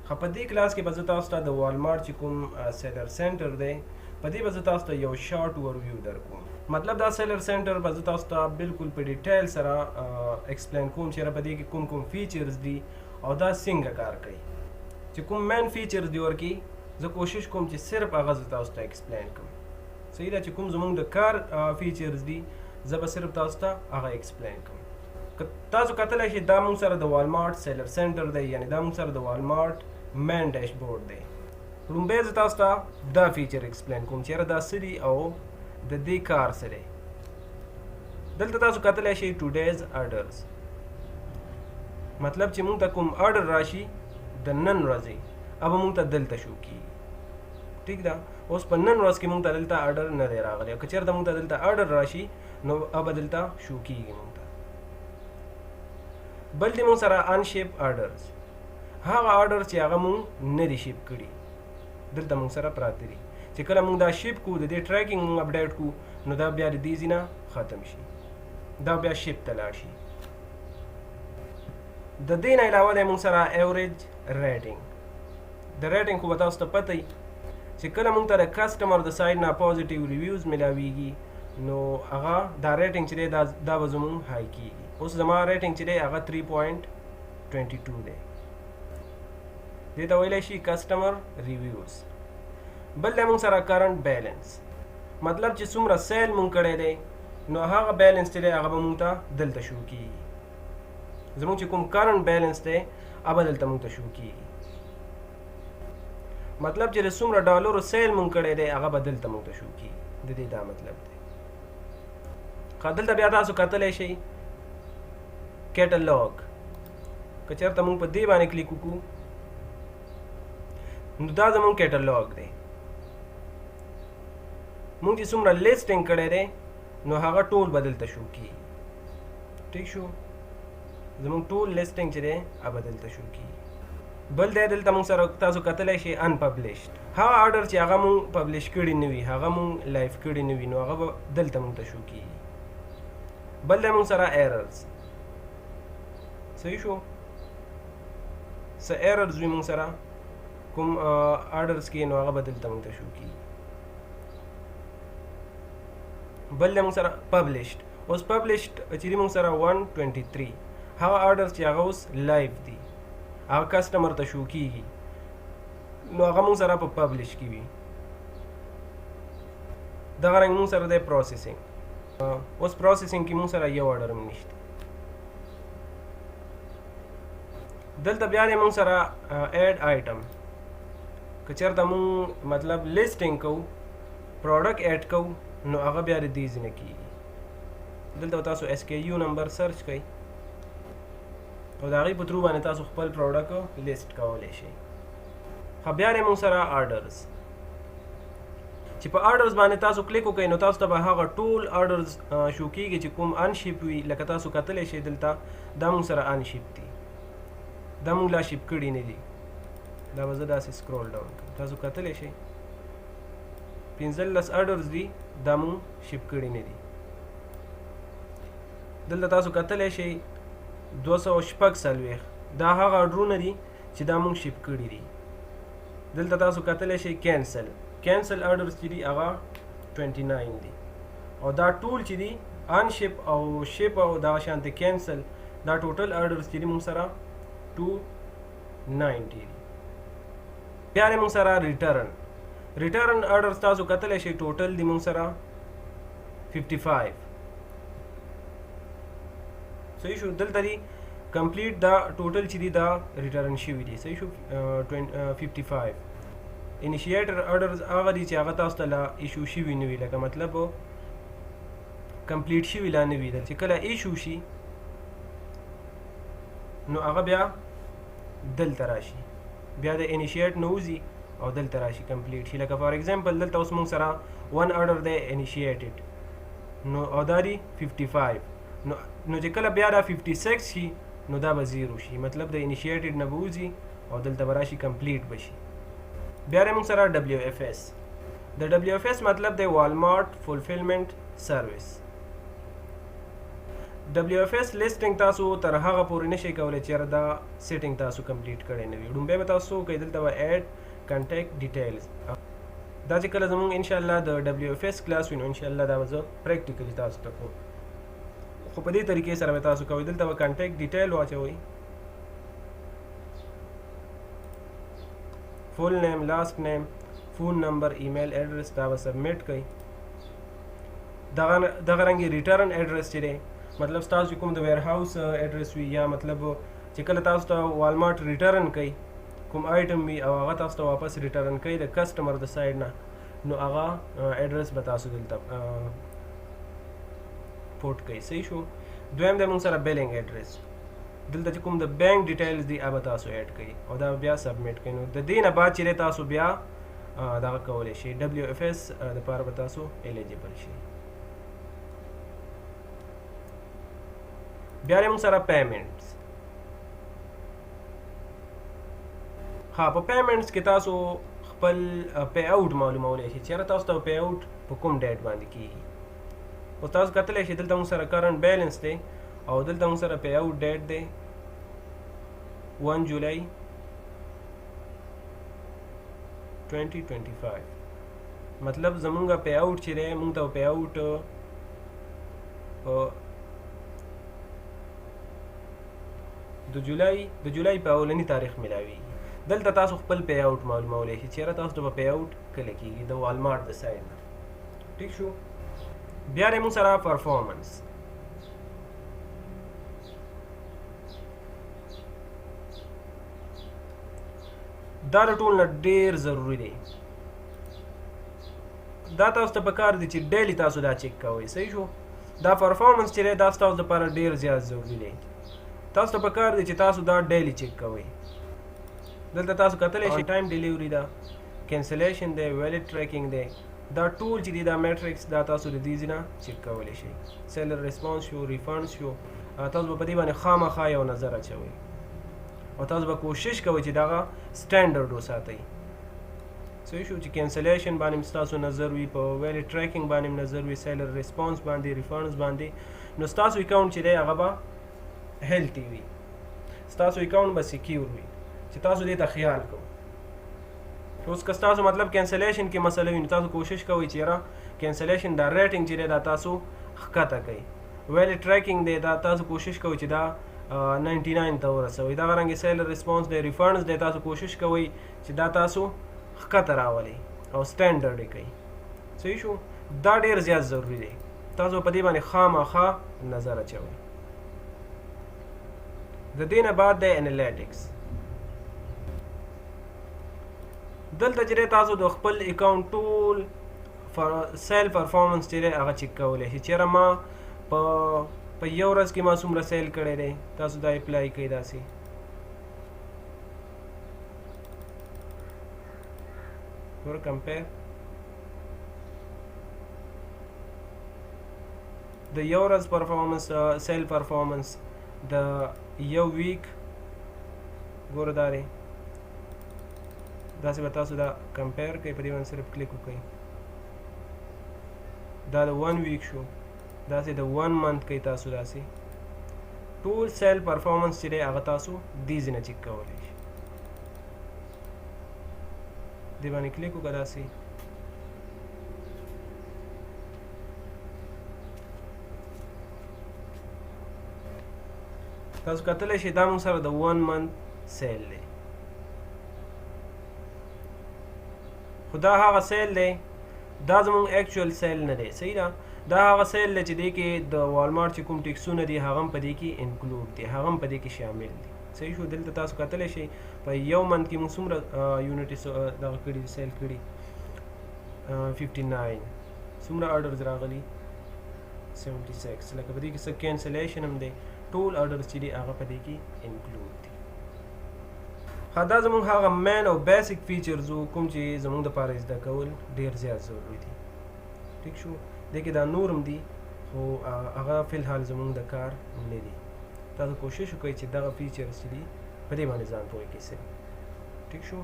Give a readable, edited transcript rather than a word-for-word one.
خو په دې کلاس کې به زه تاسو ته د والمارټ چې کوم سیلر سنټر دی په دې به زه تاسو ته یو شارټ اوورویو درکوم. مطلب دا سیلر سنټر به زه تاسو ته بالکل په ډیټیل سره ایکسپلین کوم چې په دې کې کوم کوم فیچرز دي او دا څنګه کار کوي. چې کوم مین فیچرز دی ورکی زه کوشش کوم چې صرف هغه زه تاسو ته ایکسپلین کوم. صحیح ده چې کوم زمونږ د کار فیچرز دي زه به صرف تاسو ته هغه ایکسپلین کوم. تاسو کتلی شئ دا مونږ سره د والمارټ سیلر سنټر دی، یعنی دا مونږ سره د والمارټ مین ډیشبورډ دی. لومبی زه تاسو ته دا فیچر ایکسپلین کوم چې یاره دا څه دي او د دې کار څه دی. دلته تاسو کتلی شئ ټوډیز اډرز، مطلب چې مونږ ته کوم اډر راشي د نن ورځې ابه مونږ ته دلته شو کیږي. ټیک ده، اوس په نن ورځ کې مونږ ته دلته اډر نه دی راغلی او که چېرته مونږ ته دلته اډر راشي نو ابه دلته شو کیږي مونږ ته. بل دی مونږ سره انشیپ اډرز، هغه اډر چې هغه مونږ نه دي شیپ کړي دلته مونږ سره پراته دي. چې کله مونږ دا شیپ کو د دې ټریکینګ مونږ اپډیټ کو نو دا بیا د دې ځای نه ختم شي، دا بیا شیپ ته لاړ شي. د دې نه علاوه دی مونږ سره ایوریج ریټینګ. د ریټینګ خو به تاسو ته پته وي چې کله مونږ ته د کسټمر د سایډ نه پازیټیو ریویوز ملاویږي نو هغه دا ریټینګ چې دی دا به زمونږ های کیږي. اوس زما ریټینګ چې دی هغه 3.22 دی، دې ته ویلی شي کسټمر ریویوز. بل دی مونږ سره کرنٹ بیلنس، مطلب چې څومره سیل مونږ کړی دی نو هغه بیلنس چې دی هغه به مونږ ته دلته شو کیږي. زمونږ چې کوم کرنٹ بیلنس دی هغه دلته مونږ ته شو کیږي، مطلب چې د څومره ډالرو سیل مونږ کړی دی هغه به دلته مونږ ته شو کیږي. د دې دا مطلب دی. خو دلته بیا تاسو کتلی شئ کیټالاګ، که چېرته مونږ په دې باندې کلیک وکړو نو دا زمونږ کیټالاګ دی. مونږ چې څومره لیسټینګ کړی دی نو هغه ټول به دلته شو کیږي. ټیک شو، زمونږ ټول لیسټینګ چې دی هغه دلته شو کیږي. بل دی دلته مونږ سره تاسو کتلی شئ انپبلشډ، هغه اډر چې هغه مونږ پبلش کړي نه وي، هغه مونږ لایف کړي نه وي نو هغه به دلته مونږ ته شو کیږي. بل دی مونږ سره ایررز. صحیح شو، څه ایررز وي مونږ سره کوم اډرز کې نو هغه به دلته مونږ ته شو کیږي. بل دی مونږ سره پبلشډ. اوس پبلشډ چې دی مونږ سره 123 هغه اډرز چې هغه اوس لایف دي هغه کسټمر ته شو کیږي نو هغه مونږ سره په پبلش کې وي. دغه رنګ مونږ سره دی پروسیسینګ. اوس پروسیسینګ کې مونږ سره یو اډر هم نشته. دلته بیا دی مونږ سره ایډ آیټم، که چېرته مونږ مطلب لیسټینګ کوو پروډکټ ایډ کوو نو هغه بیا د دې ځای نه کیږي. دلته به تاسو SKU نمبر سرچ کوئ او د هغې په ترو باندې تاسو خپل پروډکټ لیسټ کولی شئ. خو بیا دی مونږ سره اډرز، چې په اډرز باندې تاسو کلیک وکئ نو تاسو ته به هغه ټول اډرز شو کیږي چې کوم انشیپ وي. لکه تاسو کتلی شئ دلته دا مونږ سره انشیپ دي، دا مونږ لا شیپ کړي نه دي. دا به زه داسې سکرول ډاون کړم، تاسو کتلی شئ 15 اډرز دي دا مونږ شیپ کړي نه دي. دلته تاسو کتلی شئ 246 دا هغه اډرونه دي چې دا مونږ شیپ کړي دي. دلته تاسو کتلی شئ کینسل اډرز چې دي هغه 29 دي او دا ټول چې دي انشیپ او شیپ او دا شانته کینسل دا ټوټل اډرز چې دي مونږ سره 290 دي. بیا دی مونږ سره ریټرن اډرز تاسو کتلی شئ ټوټل دی مونږ سره 55. صحیح شو، دلته دی کمپلیټ دا ټوټل چې دی دا ریټرن شوي دي. صحیح شو 55. انیشیټر اډرز هغه دي چې هغه تاسو ته لا ایشو شوي نه وي، لکه مطلب کمپلیټ شوي لا نه وي. چې کله ایشو شي نو هغه بیا دلته راشي، بیا د انیشیټ نه وځي او دلته راشي کمپلیټ شي. لکه فار ایگزامپل دلته اوس مونږ سره 1 اډر دی انیشیټډ نو او دا دی 55 نو چې کله بیا دا 56 شي نو دا به 0 شي، مطلب د انیشیټډ نه به وځي او دلته به راشي کمپلیټ به شي. بیا دی مونږ سره WFS. د WFS مطلب دی والمارټ فولفلمنٹ سروس. WFS لیسټینګ تاسو تر هغه پورې نشئ کولی چې دا سیټینګ تاسو کمپلیټ کړی نه وي. لومبی به تاسو کوئ دلته به ایډ کانټیکټ ډیټیلز دا چې کله زمونږ انشاءالله د WFS کلاس وي نو انشاءالله دا به زه پریکټیکلي تاسو ته کوم. خو په دې طریقې سره به تاسو کوئ. دلته به کانټیکټ ډیټیل واچوئ، فول نیم، لاست نیم، فون نمبر، ایمیل ایډرس، دا به سبمیټ کړئ. دغه رنګې ریټرن ایډرس چې دی مطلب ستاسو کوم د ویر هاوس ایډرس وي یا مطلب چې کله تاسو ته والمارټ ریټرن کوي کوم آیټم وي او هغه تاسو ته واپس ریټرن کوي د کسټمر د سایډ نه نو هغه ایډرس به تاسو دلته پورټ کوي. صحیح شو. دویم د موږ سره بیلینګ ایډرس دلته چې کوم د بینک ډیټیلز دي هغه تاسو ایډ کړئ او دا بیا سبمیټ کړئ. نو د دې نه بعد چې تاسو بیا دغه کولی شئ WFS دپاره به تاسو الیجیبل شئ. بیا موږ سره پیمنټس. ها په پیمنټس کې تاسو خپل پی اوټ معلومولی شئ چېرې تاسو ته پی اوټ په کوم ډیټ باندې کیږي. او تاسو کتلی شئ دلته موږ سره کرنټ بیلنس دی او دلته موږ سره پی اوټ ډیټ دی 1 جولای 2025. مطلب زمونږ پی اوټ چې دی موږ ته پی اوټ د جولای په اولنی تاریخ ملاوي. دلته تاسو خپل پی اوټ معلومولی شئ چېرې تاسو ته به پی اوټ کله کیږي د والمارټ د سایډ نه. ټیک شو. بیا دی موږ سره پرفارمنس. دا د ټول نه ډیر ضروری دی. دا تاسو ته پکار دي چې ډیلی تاسو دا چیک کوئ. صحیح شو. دا پرفارمنس چې دی دا ستاسو لپاره ډیر زیات ضروری دی. تاسو ته پکار دي چې تاسو دا ډیلی چیک کوئ. دلته تاسو کتلی شئ ټایم ډیلیوري ده، کینسلیشن دی، ویلیډ ټریکینګ دی. دا ټول چې دی دا میټرکس دا تاسو د دې ځای نه چیک کولی شئ. سیلر ریسپانس شو، ریفنډ شو، تاسو به په دې باندې خامخا یو نظر اچوئ او تاسو به کوشش کوئ چې دغه سټینډرډ وساتئ. صحیح شو. چې کینسلیشن باندې ستاسو نظر وي، په ویلیډ ټریکینګ باندې نظر وي، سیلر ریسپانس باندې، ریفنډز باندې، نو ستاسو اکاونټ چې دی هغه به هیلتي وي، ستاسو اکاونټ به سیکیور وي چې تاسو دې ته خیال کوئ. اوس که ستاسو مطلب کینسلیشن کې مسله وي نو تاسو کوشش کوئ چې یاره کینسلیشن دا ریټینګ چې دی دا تاسو ښکته کوئ. ویلیډ ټریکینګ دی دا تاسو کوشش کوئ چې دا 99 ته ورسوئ. دغه رنګې سیلر ریسپانس دی، ریفنډز دی، تاسو کوشش کوئ چې دا تاسو ښکته راولئ او سټینډرډ یې کوئ. صحیح شو. دا ډېر زیات ضروري دی. تاسو په دې باندې خامخا نظر اچوئ. د دې نه بعد دی انالیټکس. دلته چې تاسو د خپل اکاونټ ټول سیل پرفارمنس چې دی هغه چیک کولی شئ. چېرې ما په یو ورځ کې ما څومره سیل کړی دی تاسو دا اپلای کوئ. داسې ور کمپیر د یو ورځ پرفارمنس سیل پرفارمنس د یو ویک ګوره دا دی. داسې به تاسو دا کمپیر کوئ. په دې باندې صرف کلیک وکړئ. دا د 1 ویک شو. داسې د 1 منث کوئ. تاسو داسې ټول سیل پرفارمنس چې دی هغه تاسو دې ځای نه چیک کولی شئ. دې باندې کلیک وکړه. داسې تاسو کتلی شئ دا موږ سره د 1 منث سیل دی. خو دا هغه سیل دی دا زموږ اکچوال سیل نه دی. صحیح ده. دا هغه سیل دی چې دی کې د والمارټ چې کوم ټیکسونه دي هغه هم په دې کې انکلوډ دي، هغه هم په دې کې شامل دي. صحیح شو. دلته تاسو کتلی شئ په یو منث کې موږ څومره یونټ دغه کړي سیل کړي 59 څومره آرډرز راغلي 76. لکه په دې کې څه کینسلیشن هم دی. ټول آرډرز چې دي هغه په دې کې انکلوډ دي. دا زموږ هغه مین او بیسک فیچرز کوم چې زموږ دپاره زده کول ډېر زیات ضروري دي. ټیک شو. دې کې دا نور هم دي خو هغه فی الحال زموږ د کار نه دي. تاسو کوشش وکړئ چې دغه فیچرز چې دي په دې باندې ځان پوه کړئ. ټیک شو.